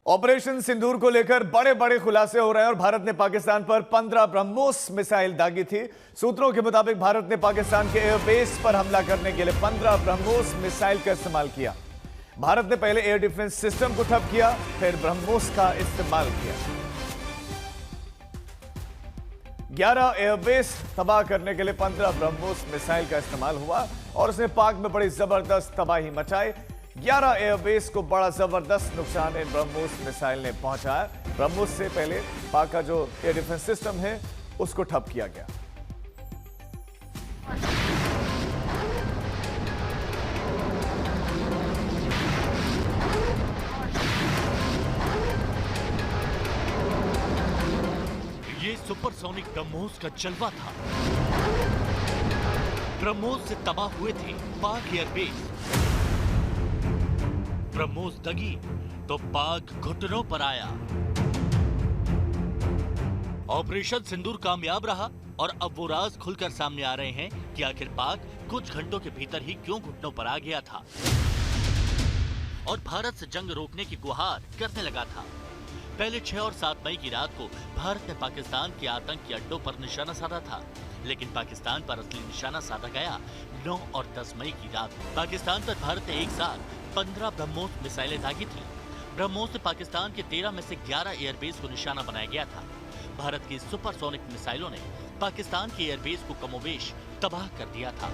Operation सिंदूर को लेकर बड़े बड़े खुलासे हो रहे हैं और भारत ने पाकिस्तान पर 15 ब्रह्मोस मिसाइल दागी थी। सूत्रों के मुताबिक भारत ने पाकिस्तान के एयरबेस पर हमला करने के लिए 15 ब्रह्मोस मिसाइल का इस्तेमाल किया। भारत ने पहले एयर डिफेंस सिस्टम को ठप किया, फिर ब्रह्मोस का इस्तेमाल किया। 11 एयरबेस तबाह करने के लिए 15 ब्रह्मोस मिसाइल का इस्तेमाल हुआ और उसने पाक में बड़ी जबरदस्त तबाही मचाई। 11 एयरबेस को बड़ा जबरदस्त नुकसान इन ब्रह्मोस मिसाइल ने पहुंचाया। ब्रह्मोस से पहले पाक का जो एयर डिफेंस सिस्टम है उसको ठप किया गया। ये सुपरसोनिक ब्रह्मोस का जलवा था। ब्रह्मोस से तबाह हुए थे पाक एयरबेस। ब्रह्मोस दगी तो पाक घुटनों पर आया। ऑपरेशन सिंदूर कामयाब रहा और अब वो राज खुलकर सामने आ रहे हैं कि आखिर पाक कुछ घंटों के भीतर ही क्यों घुटनों पर आ गया था और भारत से जंग रोकने की गुहार करने लगा था। पहले 6 और 7 मई की रात को भारत ने पाकिस्तान के आतंकी अड्डों पर निशाना साधा था, लेकिन पाकिस्तान पर असली निशाना साधा गया 9 और 10 मई की रात। पाकिस्तान पर भारत ने एक साथ 15 ब्रह्मोस मिसाइलें दागी थी। ब्रह्मोस से पाकिस्तान के 13 में से 11 एयरबेस को निशाना बनाया गया था। भारत की सुपरसोनिक मिसाइलों ने पाकिस्तान के एयरबेस को कमोबेश तबाह कर दिया था।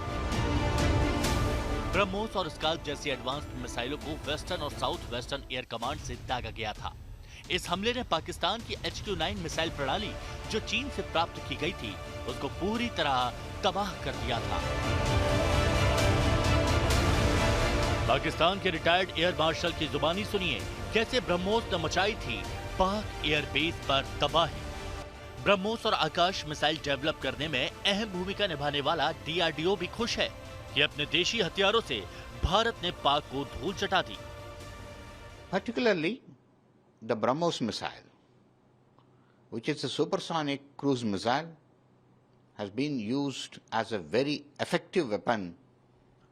ब्रह्मोस और स्काल्प जैसी एडवांस्ड मिसाइलों को वेस्टर्न और साउथ वेस्टर्न एयर कमांड से दागा गया था। इस हमले ने पाकिस्तान की HQ-9 मिसाइल प्रणाली जो चीन से प्राप्त की गई थी उसको पूरी तरह तबाह कर दिया था। पाकिस्तान के रिटायर्ड एयर मार्शल की जुबानी सुनिए कैसे ब्रह्मोस ने मचाई थी पाक एयरबेस पर तबाही। ब्रह्मोस और आकाश मिसाइल डेवलप करने में अहम भूमिका निभाने वाला DRDO भी खुश है कि अपने देशी हथियारों से भारत ने पाक को धूल चटा दी। Particularly the BrahMos missile, which is a supersonic cruise missile, has been used as a very effective weapon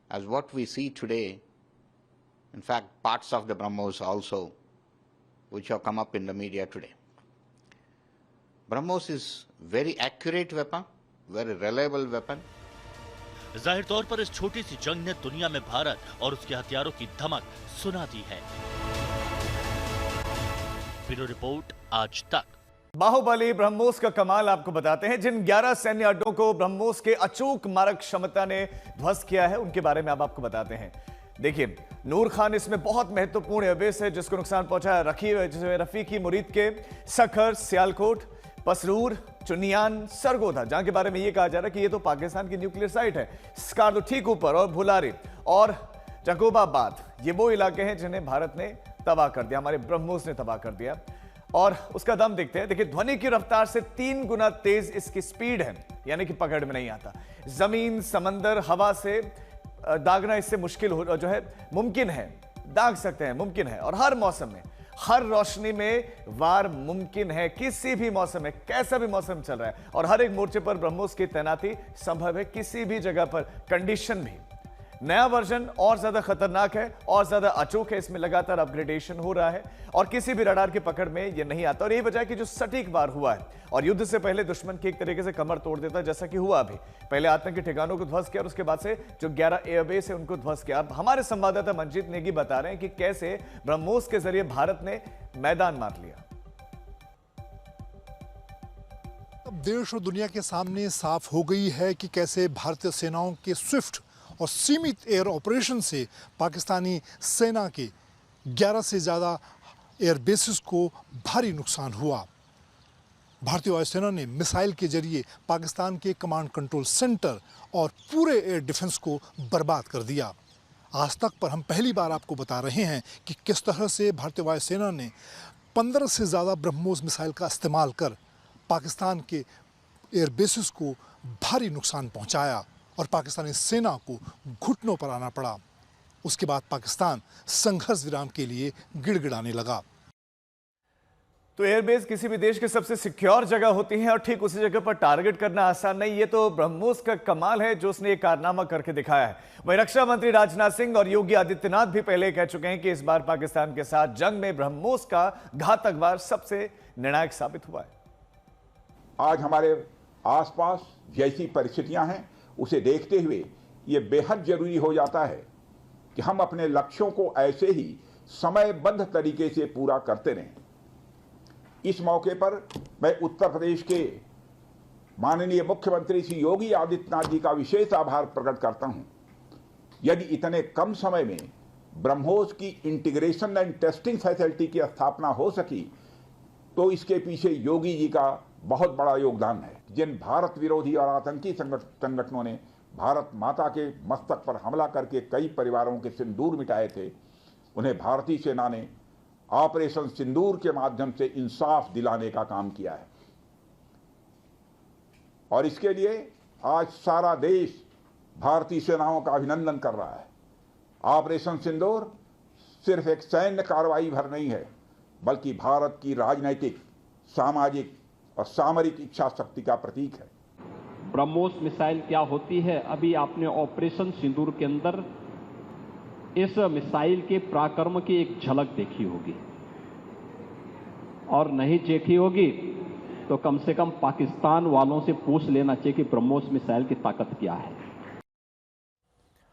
as what we see today. In fact, parts of the BrahMos also, which have come up in the media today. BrahMos is very accurate weapon, very reliable weapon. जाहिर तौर पर इस छोटी सी जंग ने दुनिया में भारत और उसके हथियारों की धमक सुना दी है। ब्यूरो रिपोर्ट आज तक। बाहुबली ब्रह्मोस का कमाल आपको बताते हैं। जिन 11 सैन्य अड्डों को ब्रह्मोस के अचूक मारक क्षमता ने ध्वस्त किया है उनके बारे में अब आपको बताते हैं। देखिए, नूर खान इसमें बहुत महत्वपूर्ण एयरबेस है जिसको नुकसान पहुंचाया। रफीकी मुरीद के सखर, सियालकोट, पसरूर, चुनियान, सरगोधा, जहां के बारे में यह कहा जा रहा है कि ये तो पाकिस्तान की न्यूक्लियर साइट है। स्कार्दो ठीक ऊपर और भुलारी और जकोबाबाद, ये वो इलाके हैं जिन्हें भारत ने तबाह कर दिया, हमारे ब्रह्मोस ने तबाह कर दिया। और उसका दम देखते हैं। देखिए, ध्वनि की रफ्तार से 3 गुना तेज इसकी स्पीड है, यानी कि पकड़ में नहीं आता। जमीन, समंदर, हवा से दागना इससे मुश्किल हो जो है मुमकिन है, दाग सकते हैं, मुमकिन है। और हर मौसम में, हर रोशनी में वार मुमकिन है, किसी भी मौसम में, कैसा भी मौसम चल रहा है। और हर एक मोर्चे पर ब्रह्मोस की तैनाती संभव है, किसी भी जगह पर, कंडीशन भी। नया वर्जन और ज्यादा खतरनाक है और ज्यादा अचूक है, इसमें लगातार अपग्रेडेशन हो रहा है और किसी भी रडार की पकड़ में यह नहीं आता। और यही वजह है कि जो सटीक वार हुआ है और युद्ध से पहले दुश्मन की एक तरीके से कमर तोड़ देता, जैसा कि हुआ अभी। पहले आतंकी ठिकानों को ध्वस्त किया और उसके बाद से जो 11 एयरबेस है उनको ध्वस्त किया। अब हमारे संवाददाता मंजीत नेगी बता रहे हैं कि कैसे ब्रह्मोस के जरिए भारत ने मैदान मार लिया। अब देश और दुनिया के सामने साफ हो गई है कि कैसे भारतीय सेनाओं के स्विफ्ट और सीमित एयर ऑपरेशन से पाकिस्तानी सेना के 11 से ज़्यादा एयरबेसेस को भारी नुकसान हुआ। भारतीय वायुसेना ने मिसाइल के जरिए पाकिस्तान के कमांड कंट्रोल सेंटर और पूरे एयर डिफेंस को बर्बाद कर दिया। आज तक पर हम पहली बार आपको बता रहे हैं कि किस तरह से भारतीय वायुसेना ने 15 से ज़्यादा ब्रह्मोस मिसाइल का इस्तेमाल कर पाकिस्तान के एयरबेसेस को भारी नुकसान पहुंचाया और पाकिस्तानी सेना को घुटनों पर आना पड़ा। उसके बाद पाकिस्तान संघर्ष विराम के लिए गिड़गिड़ाने लगा। तो एयरबेस किसी भी देश की सबसे सिक्योर जगह होती है और ठीक उसी जगह पर टारगेट करना आसान नहीं। ये तो ब्रह्मोस का कमाल है जो उसने ये कारनामा करके दिखाया है। वहीं रक्षा मंत्री राजनाथ सिंह और योगी आदित्यनाथ भी पहले कह चुके हैं कि इस बार पाकिस्तान के साथ जंग में ब्रह्मोस का घातक वार सबसे निर्णायक साबित हुआ है। आज हमारे आसपास जैसी परिस्थितियां हैं उसे देखते हुए ये बेहद जरूरी हो जाता है कि हम अपने लक्ष्यों को ऐसे ही समयबद्ध तरीके से पूरा करते रहें। इस मौके पर मैं उत्तर प्रदेश के माननीय मुख्यमंत्री श्री योगी आदित्यनाथ जी का विशेष आभार प्रकट करता हूं। यदि इतने कम समय में ब्रह्मोस की इंटीग्रेशन एंड टेस्टिंग फैसिलिटी की स्थापना हो सकी तो इसके पीछे योगी जी का बहुत बड़ा योगदान है। जिन भारत विरोधी और आतंकी संगठनों ने भारत माता के मस्तक पर हमला करके कई परिवारों के सिंदूर मिटाए थे, उन्हें भारतीय सेना ने ऑपरेशन सिंदूर के माध्यम से इंसाफ दिलाने का काम किया है और इसके लिए आज सारा देश भारतीय सेनाओं का अभिनंदन कर रहा है। ऑपरेशन सिंदूर सिर्फ एक सैन्य कार्रवाई भर नहीं है बल्कि भारत की राजनीतिक, सामाजिक और सामरिक इच्छा शक्ति का प्रतीक है। ब्रह्मोस मिसाइल क्या होती है, अभी आपने ऑपरेशन सिंदूर के अंदर इस मिसाइल के पराक्रम की एक झलक देखी होगी और नहीं देखी होगी तो कम से कम पाकिस्तान वालों से पूछ लेना चाहिए कि ब्रह्मोस मिसाइल की ताकत क्या है।